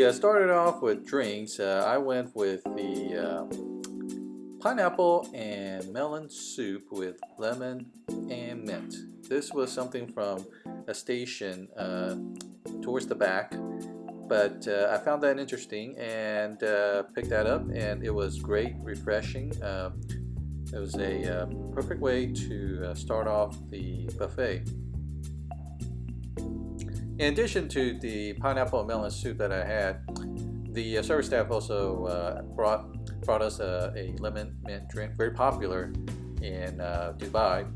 we started off with drinks, I went with the pineapple and melon soup with lemon and mint. This was something from a station towards the back, but I found that interesting and picked that up, and it was great, refreshing. It was a perfect way to start off the buffet. In addition to the pineapple and melon soup that I had, the service staff also brought us a lemon mint drink, very popular in Dubai,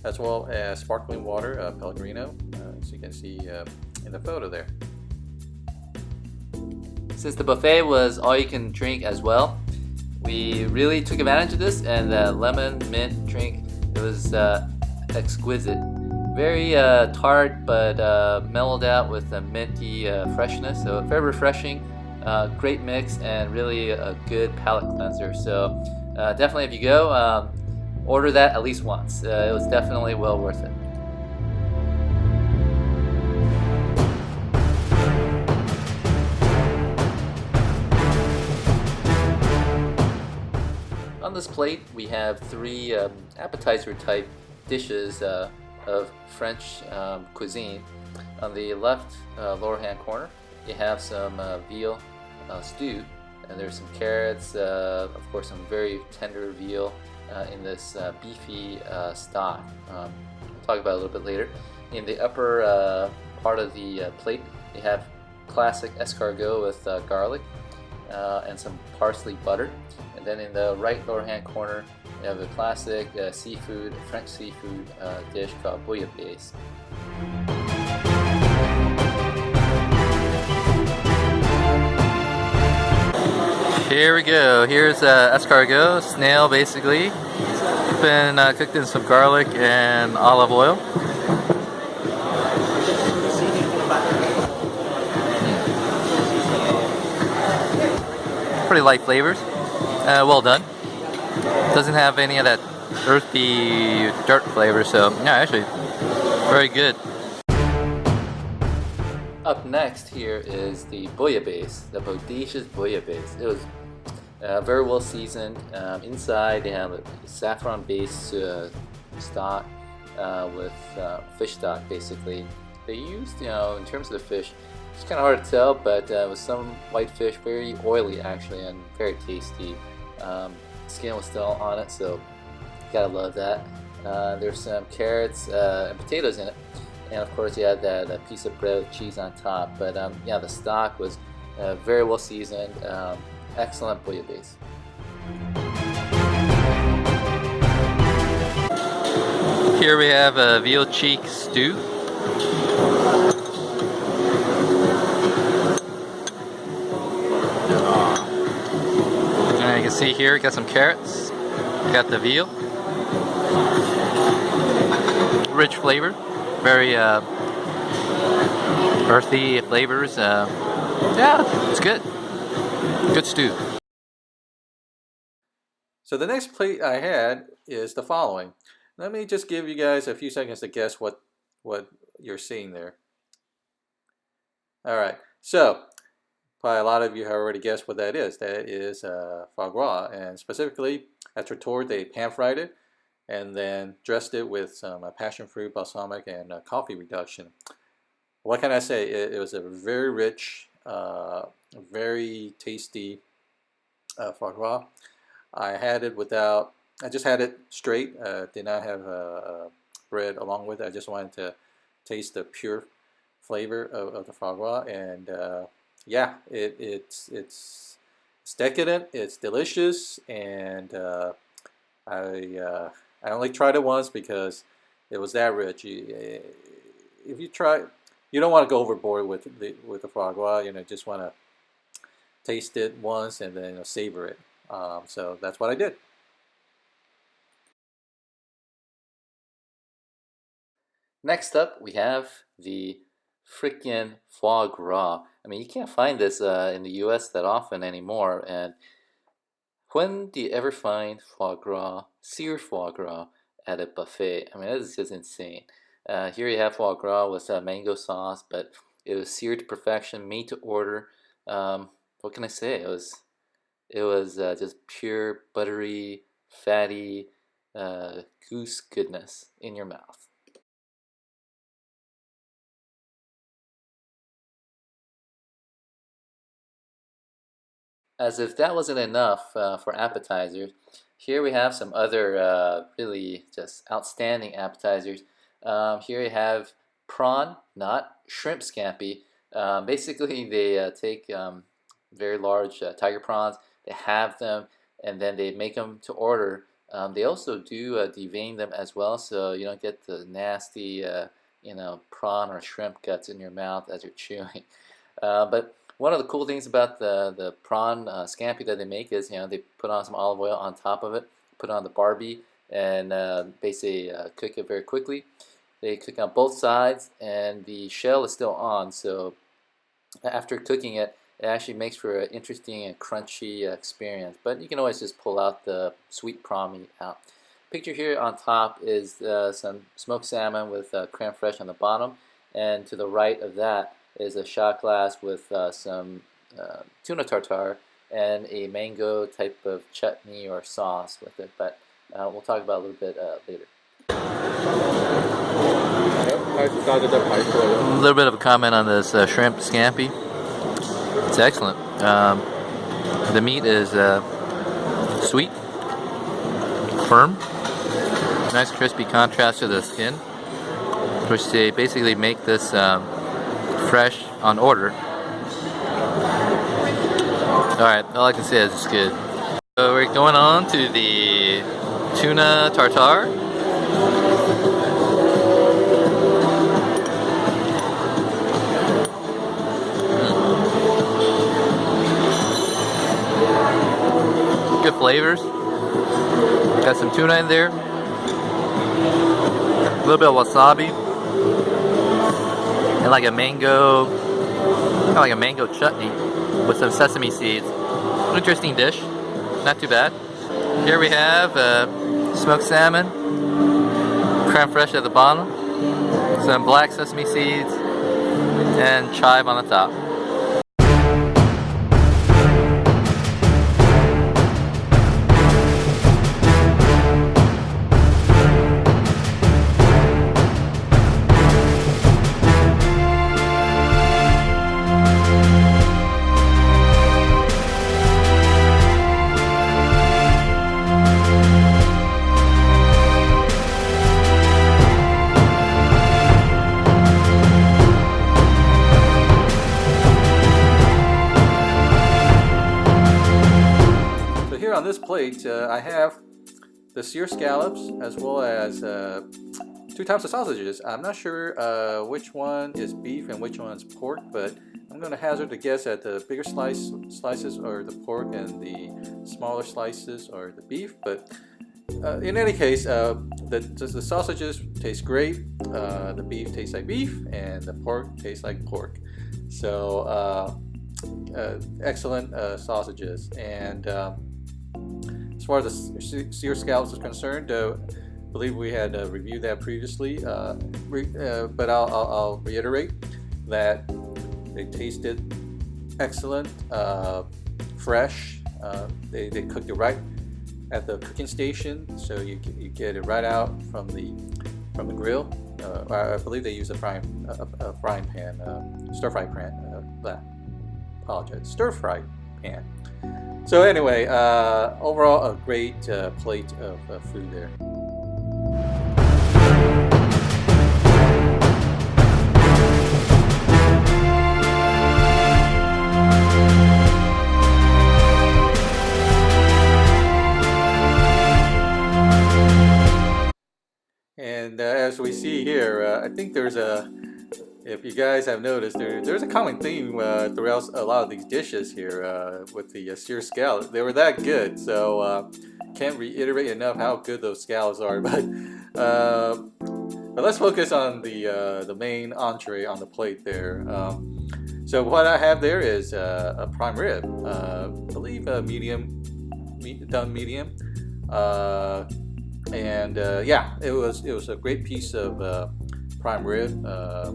as well as sparkling water, Pellegrino, as you can see in the photo there. Since the buffet was all you can drink as well, we really took advantage of this, and the lemon mint drink, it was exquisite. Very tart, but mellowed out with a minty freshness, so very refreshing. Great mix and really a good palate cleanser. So definitely, if you go, order that at least once. It was definitely well worth it. On this plate, we have three appetizer type dishes of French cuisine. On the left lower hand corner, you have some veal stew, and there's some carrots, of course some very tender veal in this beefy stock. We'll talk about it a little bit later. In the upper part of the plate, you have classic escargot with garlic and some parsley butter. And then in the right lower hand corner, you have a classic French seafood dish called bouillabaisse. Here we go. Here's escargot, snail basically. It's been cooked in some garlic and olive oil. Pretty light flavors. Well done. Doesn't have any of that earthy dirt flavor, so yeah, actually very good. Up next here is the bouillabaisse, the bodacious bouillabaisse. It was very well seasoned. Inside they have a saffron-based stock with fish stock basically. They used, in terms of the fish, it's kind of hard to tell, but with some white fish, very oily actually and very tasty. Skin was still on it, so gotta love that. There's some carrots and potatoes in it, and of course you had that piece of bread with cheese on top. But yeah, the stock was very well seasoned. Excellent bouillabaisse. Here we have a veal cheek stew. And you can see here, got some carrots, got the veal. Rich flavor, very earthy flavors. Yeah, it's good. Good stew. So the next plate I had is the following. Let me just give you guys a few seconds to guess what you're seeing there. All right, so probably a lot of you have already guessed what that is. That is foie gras, and specifically at Traiteur they pan-fried it and then dressed it with some passion fruit, balsamic, and coffee reduction. What can I say? It was a very rich, very tasty foie gras. I just had it straight. Did not have bread along with it. I just wanted to taste the pure flavor of the foie gras, and yeah, it's decadent. It's delicious, and I only tried it once because it was that rich. If you try, you don't want to go overboard with the foie gras. Just want to taste it once and then savor it. So that's what I did. Next up, we have the freaking foie gras. I mean, you can't find this in the US that often anymore. And when do you ever find foie gras, seared foie gras, at a buffet? I mean, this is just insane. Here you have foie gras with mango sauce, but it was seared to perfection, made to order. What can I say? It was just pure buttery, fatty goose goodness in your mouth. As if that wasn't enough for appetizers, here we have some other really just outstanding appetizers. Here we have prawn, not shrimp scampi. Basically, they take very large tiger prawns, they have them, and then they make them to order. They also do devein them as well, so you don't get the nasty, prawn or shrimp guts in your mouth as you're chewing. But one of the cool things about the prawn scampi that they make is, they put on some olive oil on top of it, put on the Barbie, and basically cook it very quickly. They cook on both sides, and the shell is still on, so after cooking it, it actually makes for an interesting and crunchy experience. But you can always just pull out the sweet prawn meat out. Picture here on top is some smoked salmon with creme fraiche on the bottom, and to the right of that is a shot glass with some tuna tartare and a mango type of chutney or sauce with it. But we'll talk about a little bit later. A little bit of a comment on this shrimp scampi. It's excellent. The meat is sweet, firm, nice crispy contrast to the skin, which they basically make this fresh on order. Alright, all I can say is it's good. So we're going on to the tuna tartare. Good flavors. Got some tuna in there. A little bit of wasabi. And like a mango, kind of like a mango chutney with some sesame seeds. Interesting dish. Not too bad. Here we have smoked salmon, creme fraiche at the bottom, some black sesame seeds, and chive on the top. On this plate, I have the seared scallops as well as 2 types of sausages. I'm not sure which one is beef and which one's pork, but I'm going to hazard a guess at the bigger slices are the pork and the smaller slices are the beef. But in any case, the sausages taste great, the beef tastes like beef, and the pork tastes like pork. So excellent sausages. And as far as the seared scallops is concerned, I believe we had reviewed that previously, but I'll reiterate that they tasted excellent, fresh. They cooked it right at the cooking station, so you get it right out from the grill. I believe they use a frying pan, stir-fry pan. Apologize, stir-fry pan. So anyway, overall a great plate of food there. And as we see here, I think there's if you guys have noticed, there's a common theme throughout a lot of these dishes here with the seared scallops. They were that good, so can't reiterate enough how good those scallops are. But let's focus on the main entree on the plate there. So what I have there is a prime rib, I believe done medium. Yeah, it was a great piece of prime rib,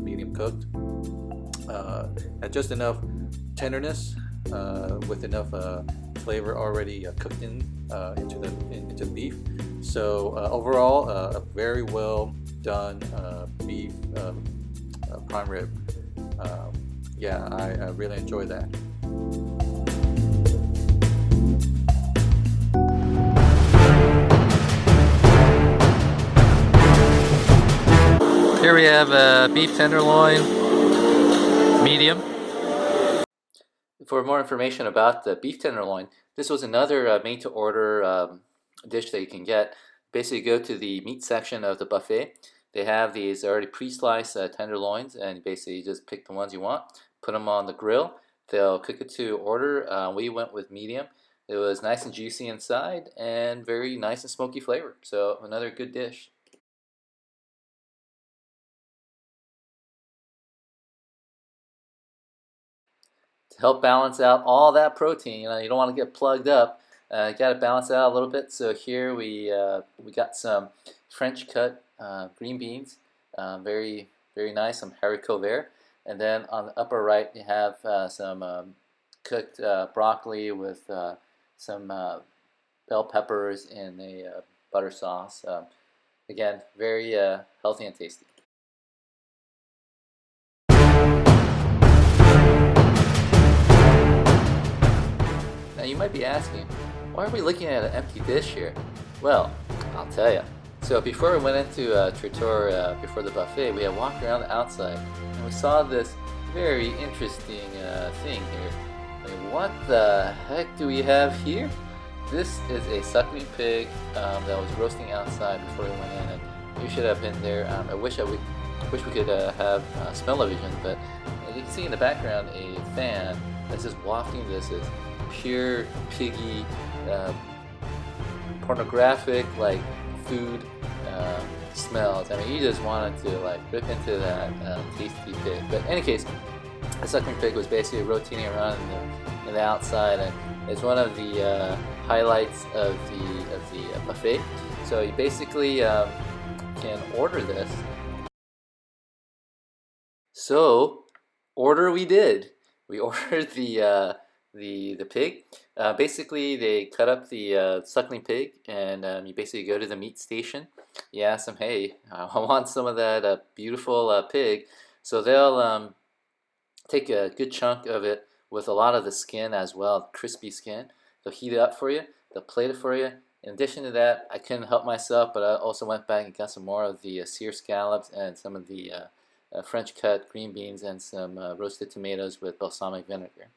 medium cooked, and just enough tenderness with enough flavor already cooked into the beef. So overall, a very well done beef prime rib. Yeah, I really enjoy that. Here we have beef tenderloin, medium. For more information about the beef tenderloin, this was another made-to-order dish that you can get. Basically, go to the meat section of the buffet. They have these already pre-sliced tenderloins, and basically you just pick the ones you want, put them on the grill. They'll cook it to order. We went with medium. It was nice and juicy inside, and very nice and smoky flavor. So another good dish. To help balance out all that protein, you don't want to get plugged up. You got to balance it out a little bit. So here we got some French cut green beans, very nice, some haricot vert, and then on the upper right you have some cooked broccoli with some bell peppers in a butter sauce. Again, very healthy and tasty. Now you might be asking, why are we looking at an empty dish here? Well, I'll tell you. So before we went into Traiteur, before the buffet, we had walked around the outside and we saw this very interesting thing here. I mean, what the heck do we have here? This is a suckling pig that was roasting outside before we went in, and you should have been there. I wish we could have smell-o-vision, but as you can see in the background, a fan that's just wafting this is pure piggy, pornographic like food smells. I mean, you just wanted to like rip into that tasty pig. But in any case, the suckling pig was basically rotating around in the outside, and it's one of the highlights of the buffet. So you basically can order this. So order we did. We ordered the pig. Basically, they cut up the suckling pig, and you basically go to the meat station. You ask them, hey, I want some of that beautiful pig. So they'll take a good chunk of it with a lot of the skin as well, crispy skin. They'll heat it up for you. They'll plate it for you. In addition to that, I couldn't help myself, but I also went back and got some more of the seared scallops and some of the French cut green beans and some roasted tomatoes with balsamic vinegar.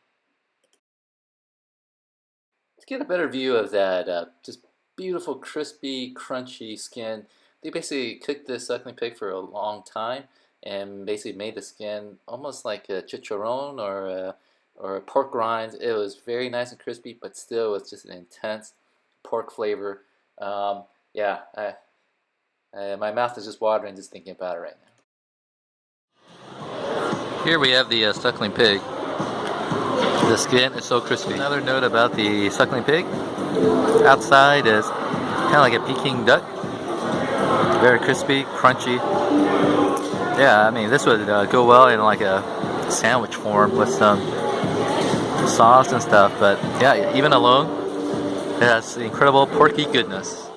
To get a better view of that just beautiful, crispy, crunchy skin, they basically cooked the suckling pig for a long time and basically made the skin almost like a chicharron or pork rinds. It was very nice and crispy, but still with just an intense pork flavor. Yeah, my mouth is just watering just thinking about it right now. Here we have the suckling pig. The skin is so crispy. Another note about the suckling pig, outside is kind of like a Peking duck. Very crispy, crunchy. Yeah, I mean this would go well in like a sandwich form with some sauce and stuff, but yeah, even alone, it has incredible porky goodness.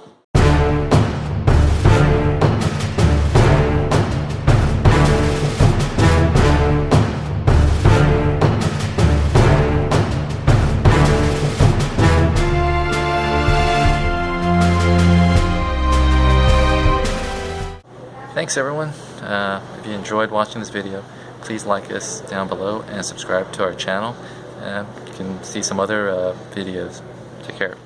Thanks everyone. If you enjoyed watching this video, please like us down below and subscribe to our channel. You can see some other videos. Take care.